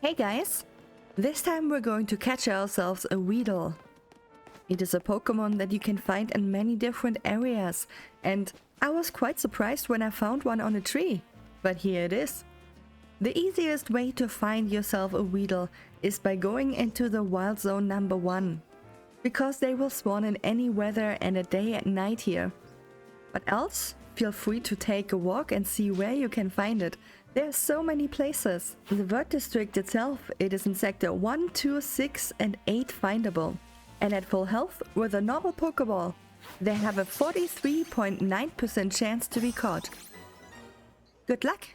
Hey guys! This time we're going to catch ourselves a Weedle. It is a Pokemon that you can find in many different areas, and I was quite surprised when I found one on a tree. But here it is. The easiest way to find yourself a Weedle is by going into the Wild Zone number 1, because they will spawn in any weather and a day and night here. But else, feel free to take a walk and see where you can find it. There are so many places. The Vert District itself, it is in sector 1, 2, 6 and 8 findable. And at full health with a normal Pokeball, they have a 43.9% chance to be caught. Good luck!